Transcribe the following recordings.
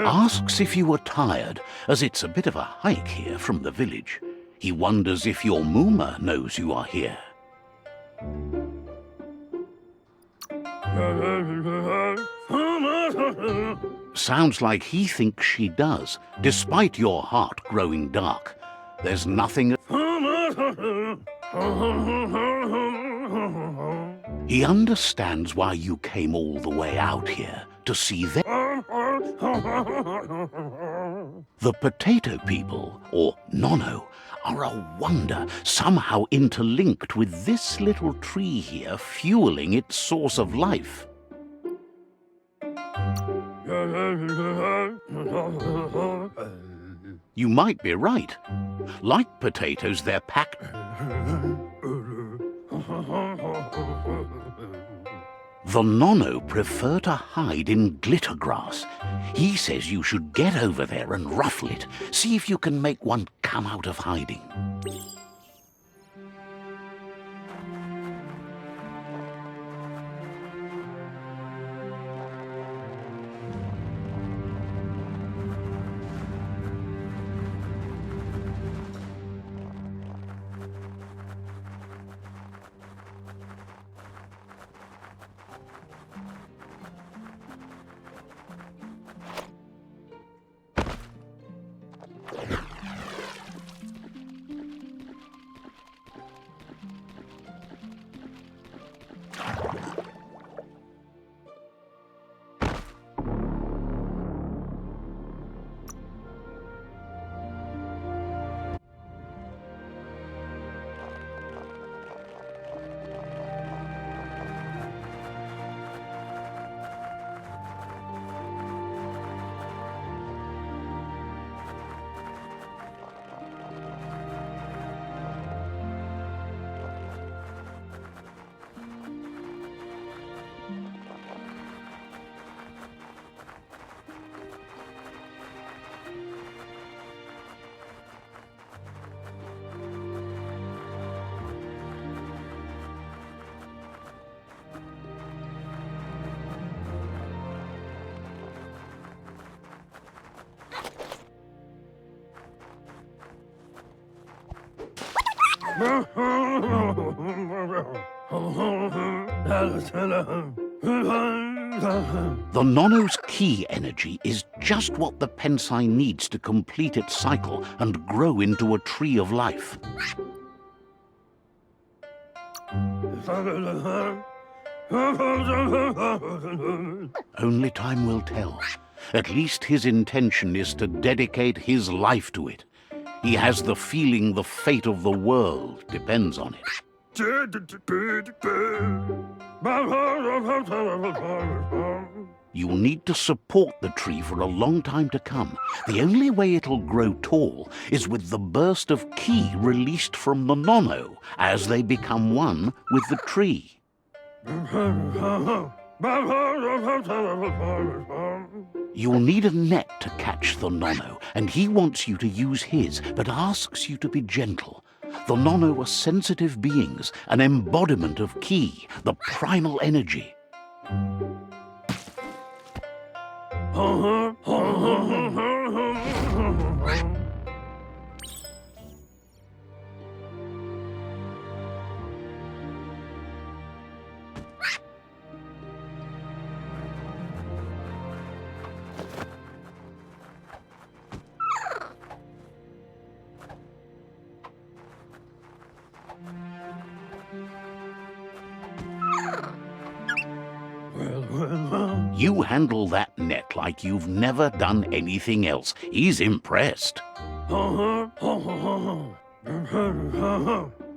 Asks if you are tired, as it's a bit of a hike here from the village. He wonders if your Mooma knows you are here. Sounds like he thinks she does, despite your heart growing dark. There's nothing... He understands why you came all the way out here, to see them. The potato people, or Nono, are a wonder, somehow interlinked with this little tree here, fueling its source of life. You might be right. Like potatoes, they're packed... The Nono prefer to hide in glitter grass. He says you should get over there and ruffle it. See if you can make one come out of hiding. The Nono's key energy is just what the Pensai needs to complete its cycle and grow into a tree of life. Only time will tell. At least his intention is to dedicate his life to it. He has the feeling the fate of the world depends on it. You'll need to support the tree for a long time to come. The only way it'll grow tall is with the burst of ki released from the Nono as they become one with the tree. You'll need a net to catch the Nono, and he wants you to use his, but asks you to be gentle. The Nono are sensitive beings, an embodiment of ki, the primal energy. You handle that net like you've never done anything else. He's impressed.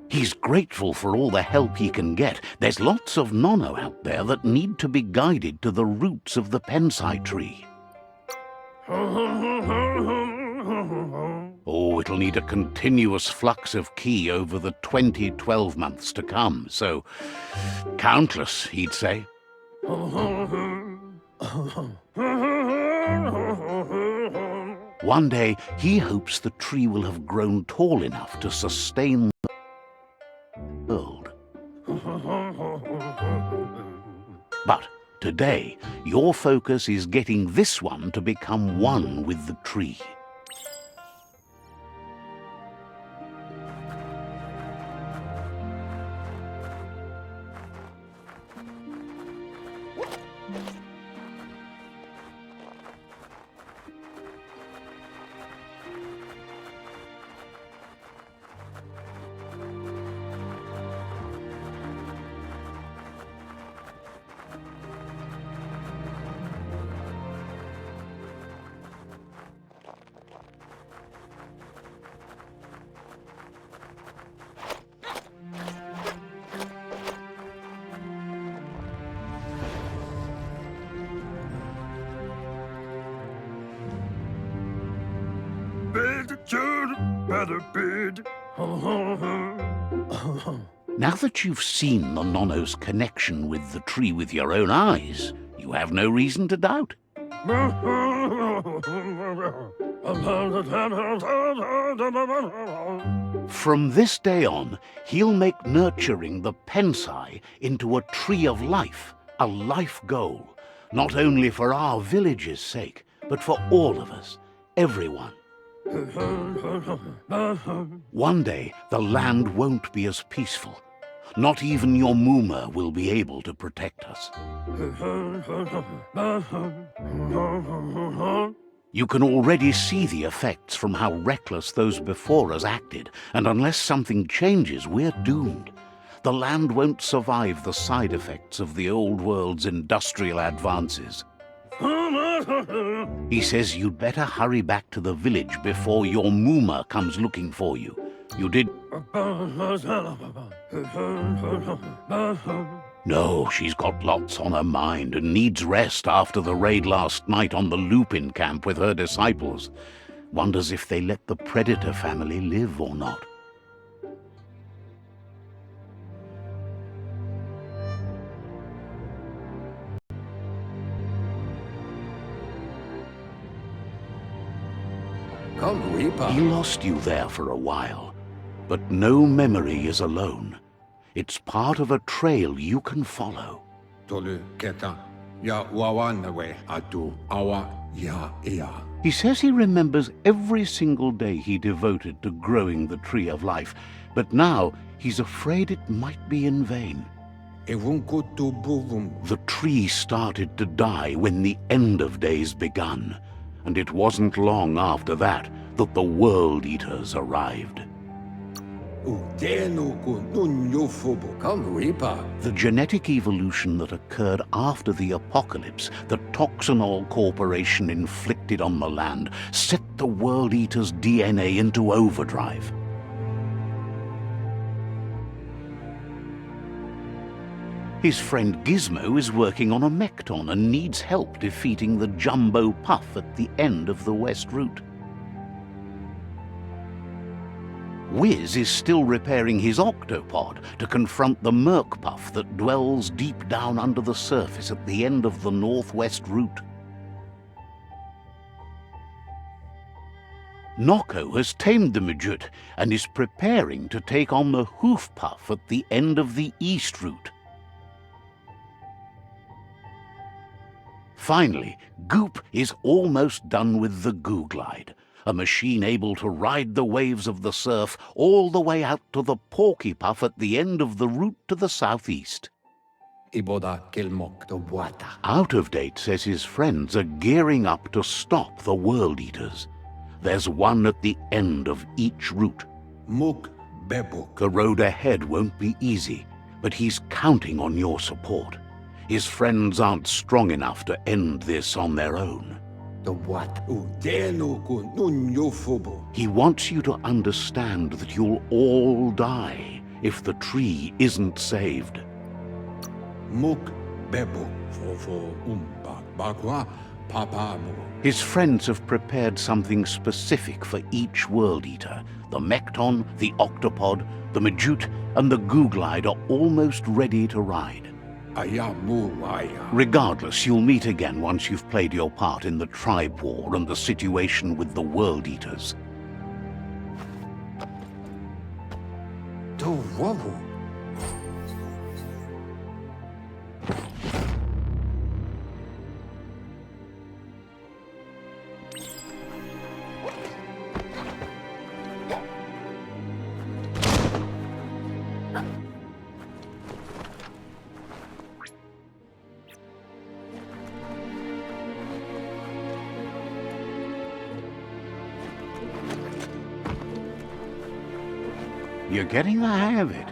He's grateful for all the help he can get. There's lots of Nono out there that need to be guided to the roots of the Pensai tree. Oh, it'll need a continuous flux of ki over the 12 months to come, so countless, he'd say. One day, he hopes the tree will have grown tall enough to sustain the world. But today, your focus is getting this one to become one with the tree. Now that you've seen the Nonno's connection with the tree with your own eyes, you have no reason to doubt. From this day on, he'll make nurturing the Pensai into a tree of life, a life goal, not only for our village's sake, but for all of us, everyone. One day, the land won't be as peaceful. Not even your Mooma will be able to protect us. You can already see the effects from how reckless those before us acted, and unless something changes, we're doomed. The land won't survive the side effects of the old world's industrial advances. He says you'd better hurry back to the village before your Mooma comes looking for you. You did... No, she's got lots on her mind and needs rest after the raid last night on the Lupin camp with her disciples. Wonders if they let the Predator family live or not. He lost you there for a while, but no memory is alone. It's part of a trail you can follow. He says he remembers every single day he devoted to growing the Tree of Life, but now he's afraid it might be in vain. The tree started to die when the end of days begun, and it wasn't long after that that the World Eaters arrived. The genetic evolution that occurred after the apocalypse that Toxinol Corporation inflicted on the land set the World Eater's DNA into overdrive. His friend Gizmo is working on a Mekton and needs help defeating the Jumbo Puff at the end of the West Route. Wiz is still repairing his octopod to confront the Merc Puff that dwells deep down under the surface at the end of the Northwest Route. Noko has tamed the Majut and is preparing to take on the Hoof Puff at the end of the East Route. Finally, Goop is almost done with the Googlide, a machine able to ride the waves of the surf all the way out to the Porky Puff at the end of the route to the southeast. Out of Date says his friends are gearing up to stop the World Eaters. There's one at the end of each route. The road ahead won't be easy, but he's counting on your support. His friends aren't strong enough to end this on their own. He wants you to understand that you'll all die if the tree isn't saved. His friends have prepared something specific for each World Eater. The Mekton, the Octopod, the Majut, and the Googlide are almost ready to ride. Regardless, you'll meet again once you've played your part in the tribe war and the situation with the World Eaters. You're getting the hang of it.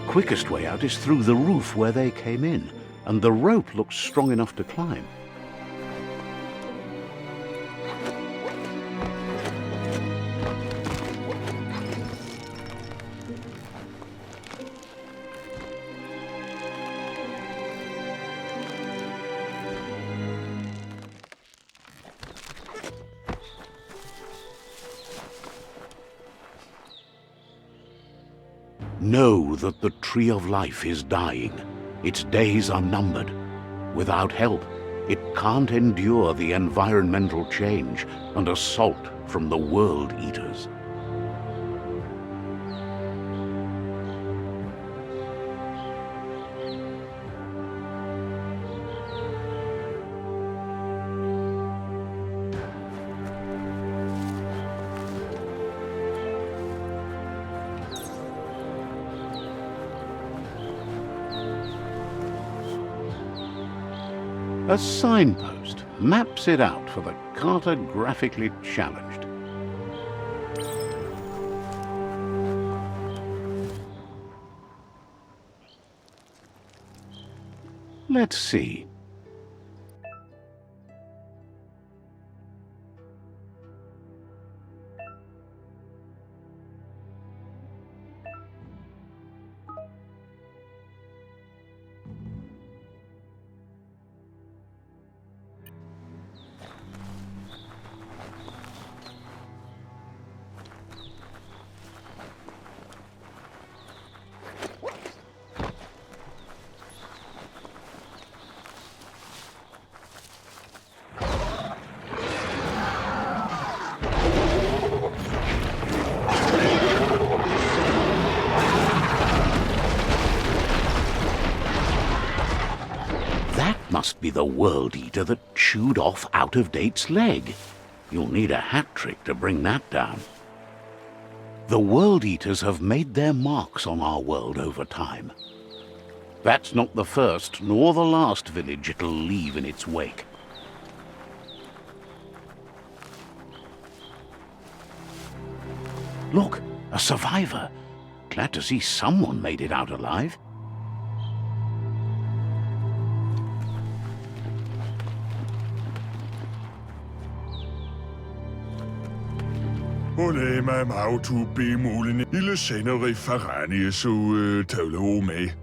Quickest way out is through the roof where they came in, and the rope looks strong enough to climb. Know that the Tree of Life is dying. Its days are numbered. Without help, it can't endure the environmental change and assault from the World Eaters. A signpost maps it out for the cartographically challenged. Let's see. Must be the World Eater that chewed off Out-of-Date's leg. You'll need a hat trick to bring that down. The World Eaters have made their marks on our world over time. That's not the first nor the last village it'll leave in its wake. Look, a survivor. Glad to see someone made it out alive.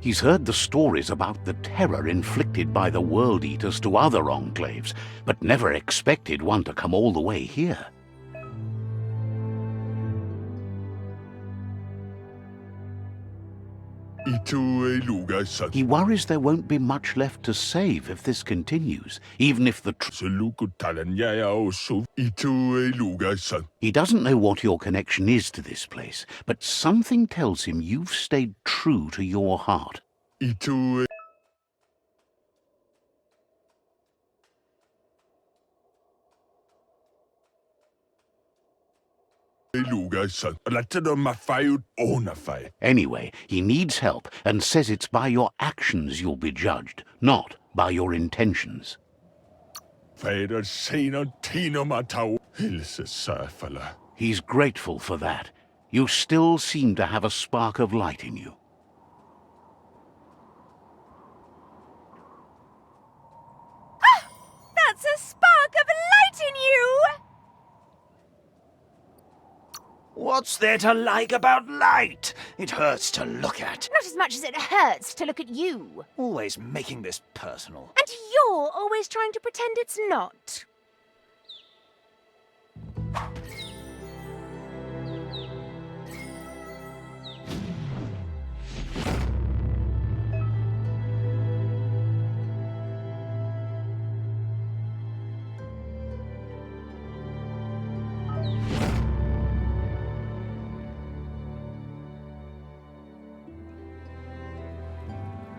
He's heard the stories about the terror inflicted by the World Eaters to other enclaves, but never expected one to come all the way here. He worries there won't be much left to save if this continues, even if the He doesn't know what your connection is to this place, but something tells him you've stayed true to your heart. Anyway, he needs help and says it's by your actions you'll be judged, not by your intentions. He's grateful for that. You still seem to have a spark of light in you. Ah! That's a spark of light in you! What's there to like about light? It hurts to look at. Not as much as it hurts to look at you. Always making this personal. And you're always trying to pretend it's not.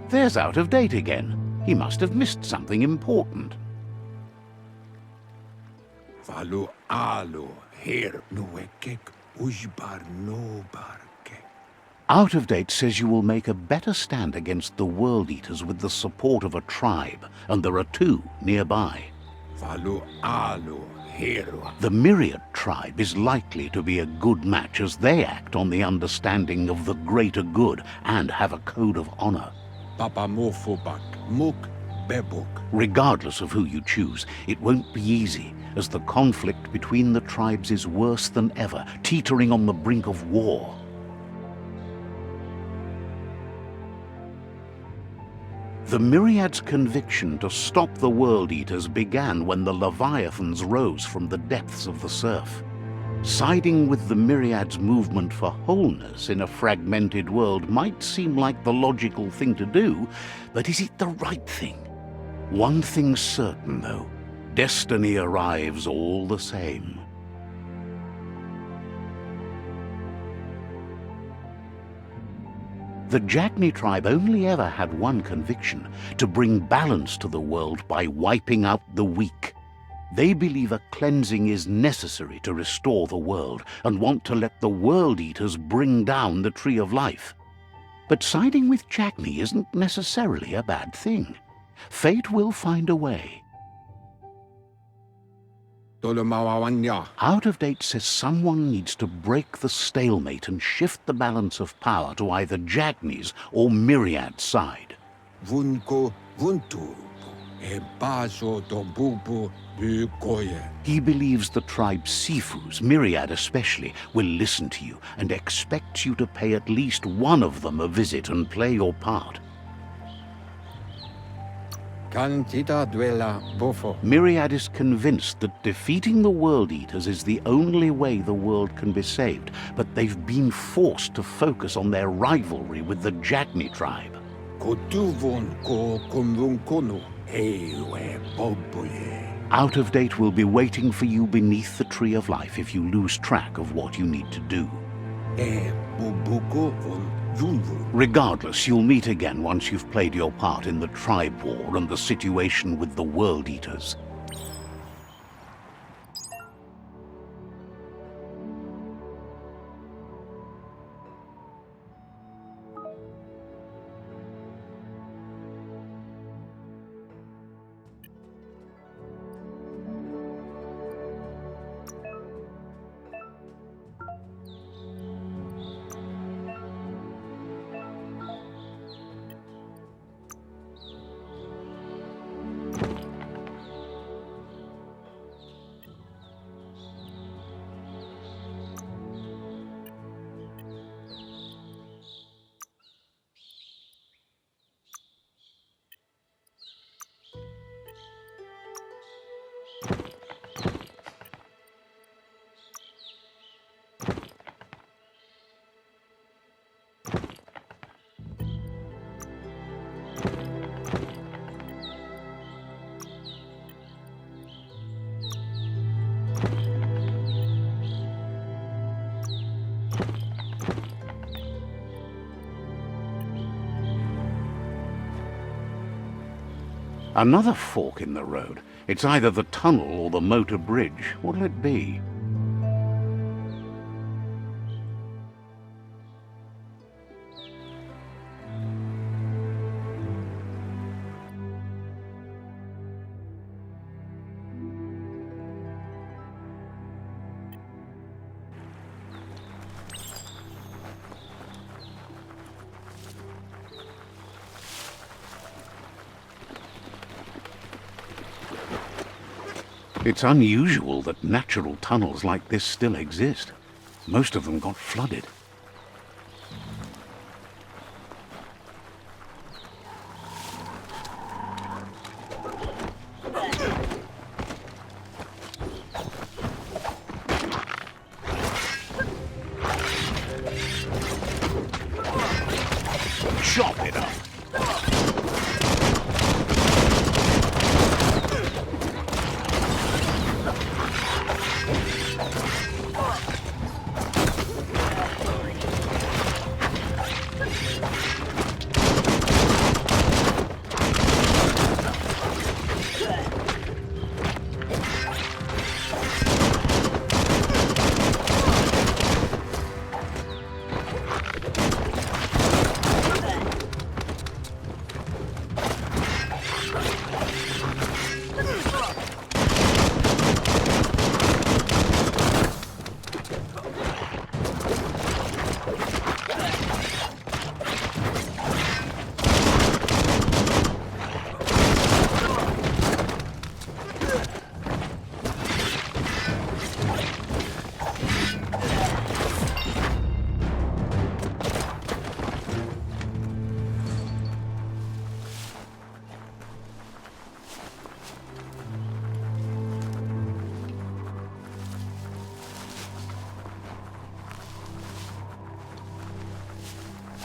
There's Out-of-Date again. He must have missed something important. Valu alu her nuekek ujbar no barke. Out-of-Date says you will make a better stand against the World Eaters with the support of a tribe, and there are two nearby. Falu alu hero. The Myriad tribe is likely to be a good match as they act on the understanding of the greater good and have a code of honor. Papa mofobak muk bebuk. Regardless of who you choose, it won't be easy, as the conflict between the tribes is worse than ever, teetering on the brink of war. The Myriad's conviction to stop the World Eaters began when the Leviathans rose from the depths of the surf. Siding with the Myriad's movement for wholeness in a fragmented world might seem like the logical thing to do, but is it the right thing? One thing's certain, though. Destiny arrives all the same. The Jagni tribe only ever had one conviction: to bring balance to the world by wiping out the weak. They believe a cleansing is necessary to restore the world and want to let the World Eaters bring down the Tree of Life. But siding with Jagni isn't necessarily a bad thing. Fate will find a way. Tolomawawanya. Out of Date says someone needs to break the stalemate and shift the balance of power to either Jagni's or Myriad's side. Vunko vuntu. E baso do bubu bukoye. He believes the tribe's Sifus, Myriad especially, will listen to you and expects you to pay at least one of them a visit and play your part. Cantita duela bofo. Myriad is convinced that defeating the World Eaters is the only way the world can be saved, but they've been forced to focus on their rivalry with the Jagni tribe. Kotuvon ko kumvunkonu. Ewe bobuye. Out of Date will be waiting for you beneath the Tree of Life if you lose track of what you need to do. E bubuko von yunvu. Regardless, you'll meet again once you've played your part in the tribe war and the situation with the World Eaters. Another fork in the road. It's either the tunnel or the motor bridge. What'll it be? It's unusual that natural tunnels like this still exist. Most of them got flooded. Chop it up!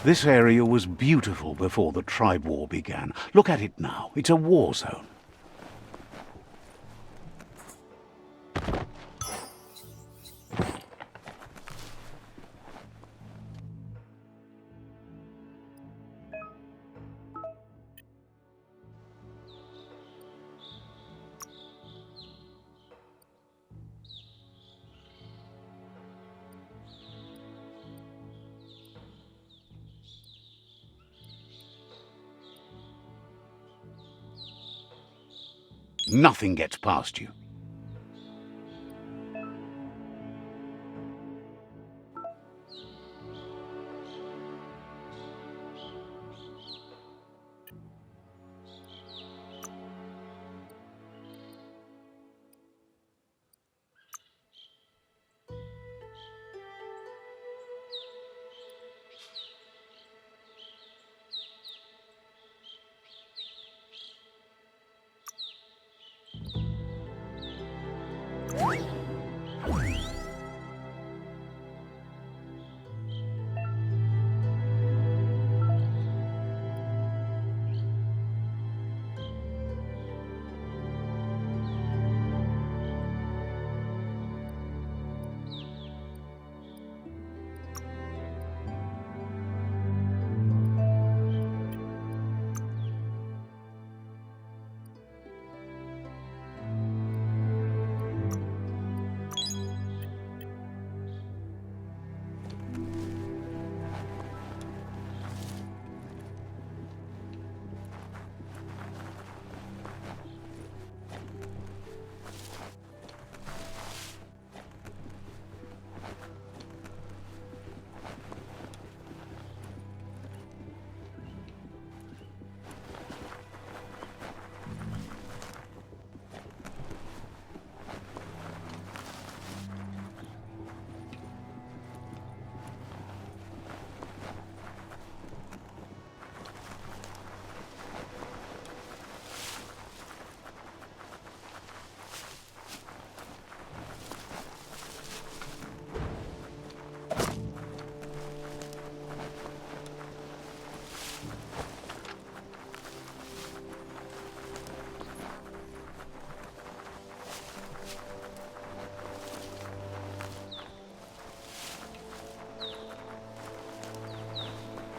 This area was beautiful before the tribe war began. Look at it now. It's a war zone. Nothing gets past you.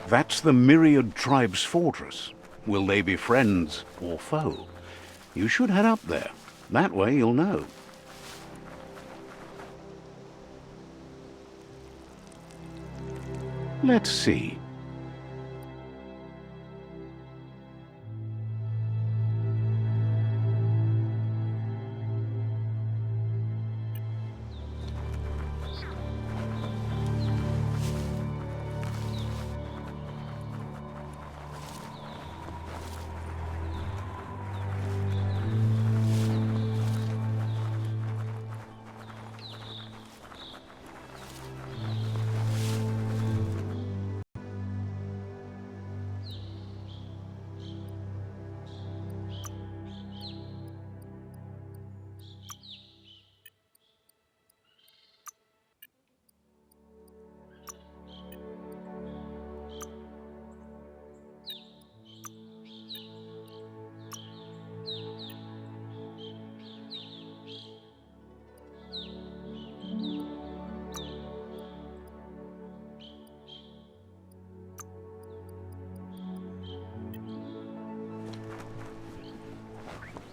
That's the Myriad Tribe's fortress. Will they be friends or foe? You should head up there. That way you'll know. Let's see.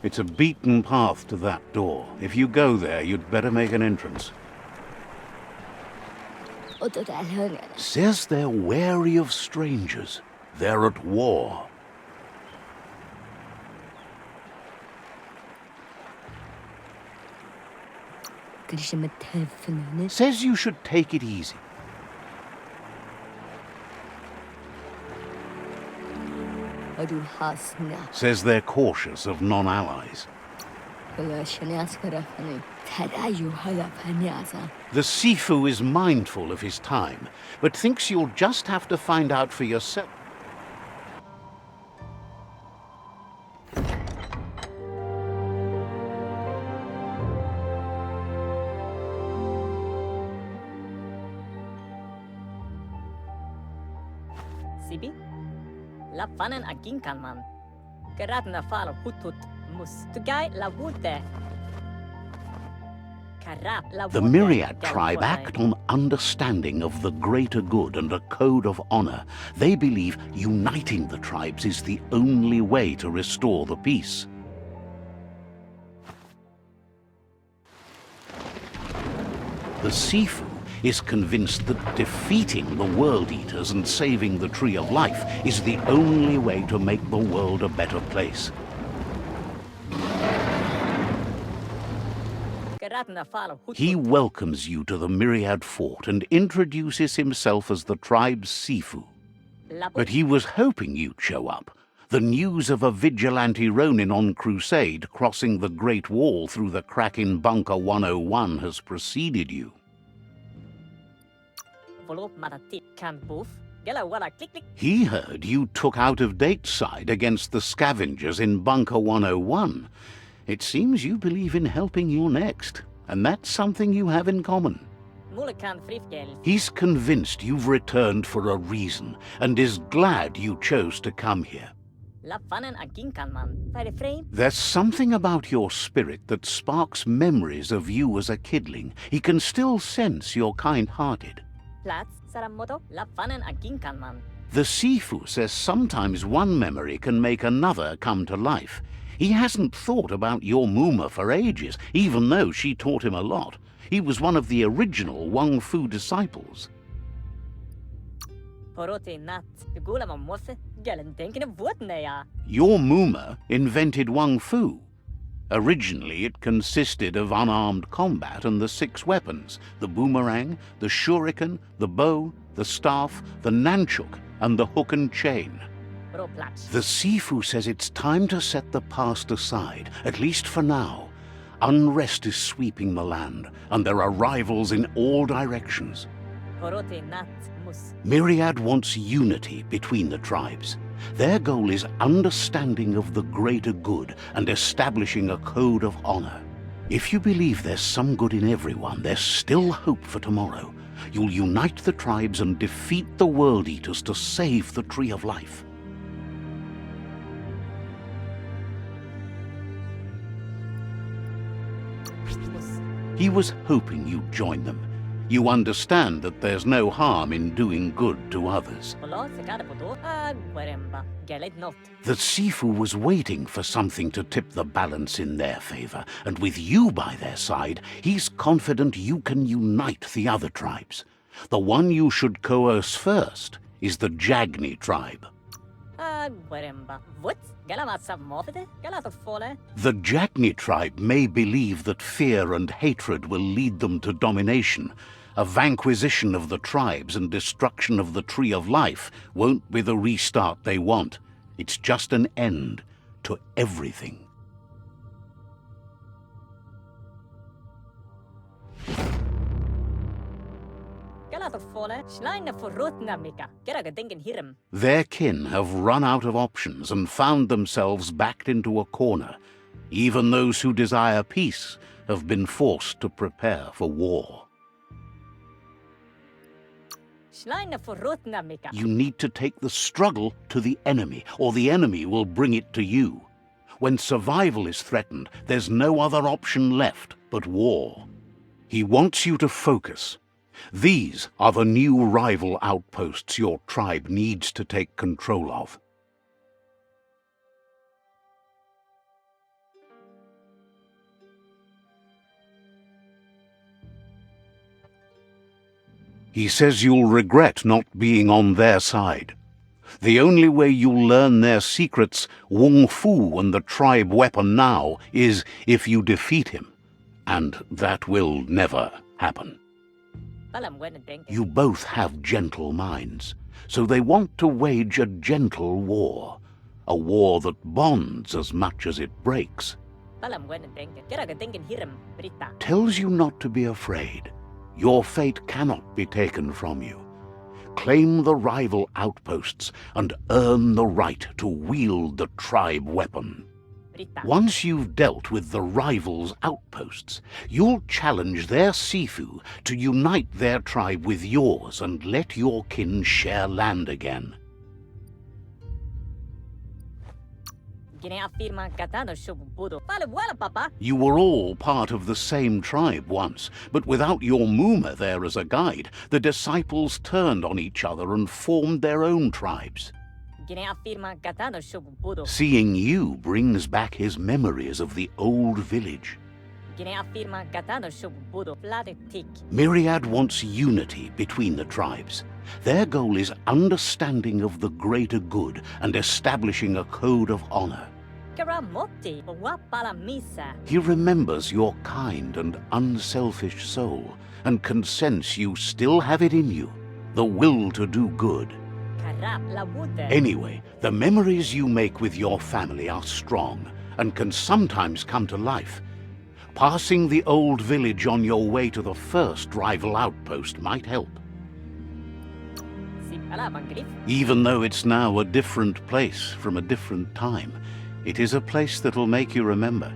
It's a beaten path to that door. If you go there, you'd better make an entrance. Says they're wary of strangers. They're at war. Says you should take it easy. Says they're cautious of non-allies. The Sifu is mindful of his time, but thinks you'll just have to find out for yourself. Sibi? La fanen aginkan man. Geratna fal hutut mus. Tugai la wute. The Myriad tribe act on understanding of the greater good and a code of honor. They believe uniting the tribes is the only way to restore the peace. The Sifu is convinced that defeating the World Eaters and saving the Tree of Life is the only way to make the world a better place. He welcomes you to the Myriad Fort and introduces himself as the tribe's Sifu. But he was hoping you'd show up. The news of a vigilante Ronin on crusade crossing the Great Wall through the crack in Bunker 101 has preceded you. He heard you took out-of-date side against the scavengers in Bunker 101. It seems you believe in helping your next, and that's something you have in common. He's convinced you've returned for a reason, and is glad you chose to come here. There's something about your spirit that sparks memories of you as a kidling. He can still sense you're kind-hearted. The Sifu says sometimes one memory can make another come to life. He hasn't thought about your Muma for ages, even though she taught him a lot. He was one of the original Wang Fu disciples. Your Muma invented Wang Fu. Originally, it consisted of unarmed combat and the 6 weapons: the boomerang, the shuriken, the bow, the staff, the nunchuk, and the hook and chain. The Sifu says it's time to set the past aside, at least for now. Unrest is sweeping the land, and there are rivals in all directions. Myriad wants unity between the tribes. Their goal is understanding of the greater good and establishing a code of honor. If you believe there's some good in everyone, there's still hope for tomorrow. You'll unite the tribes and defeat the World Eaters to save the Tree of Life. He was hoping you'd join them. You understand that there's no harm in doing good to others. The Sifu was waiting for something to tip the balance in their favor, and with you by their side, he's confident you can unite the other tribes. The one you should coerce first is the Jagni tribe. The Jagni tribe may believe that fear and hatred will lead them to domination. A vanquisition of the tribes and destruction of the Tree of Life won't be the restart they want. It's just an end to everything. Their kin have run out of options and found themselves backed into a corner. Even those who desire peace have been forced to prepare for war. You need to take the struggle to the enemy, or the enemy will bring it to you. When survival is threatened, there's no other option left but war. He wants you to focus. These are the new rival outposts your tribe needs to take control of. He says you'll regret not being on their side. The only way you'll learn their secrets, Wung Fu and the tribe weapon now, is if you defeat him. And that will never happen. You both have gentle minds, so they want to wage a gentle war. A war that bonds as much as it breaks. Tells you not to be afraid. Your fate cannot be taken from you. Claim the rival outposts and earn the right to wield the tribe weapon. Once you've dealt with the rivals' outposts, you'll challenge their Sifu to unite their tribe with yours and let your kin share land again. Gine afirma katano shubudo. Fale wala, papa. You were all part of the same tribe once, but without your Muma there as a guide, the disciples turned on each other and formed their own tribes. Gine afirma katano shubudo. Seeing you brings back his memories of the old village. Gine afirma katano shubudo. Flade tik. Myriad wants unity between the tribes. Their goal is understanding of the greater good and establishing a code of honor. Karamoti. Wapala misa. He remembers your kind and unselfish soul and can sense you still have it in you, the will to do good. Karap la wude. Anyway, the memories you make with your family are strong and can sometimes come to life. Passing the old village on your way to the first rival outpost might help. Si palaban grif. Even though it's now a different place from a different time, it is a place that'll make you remember.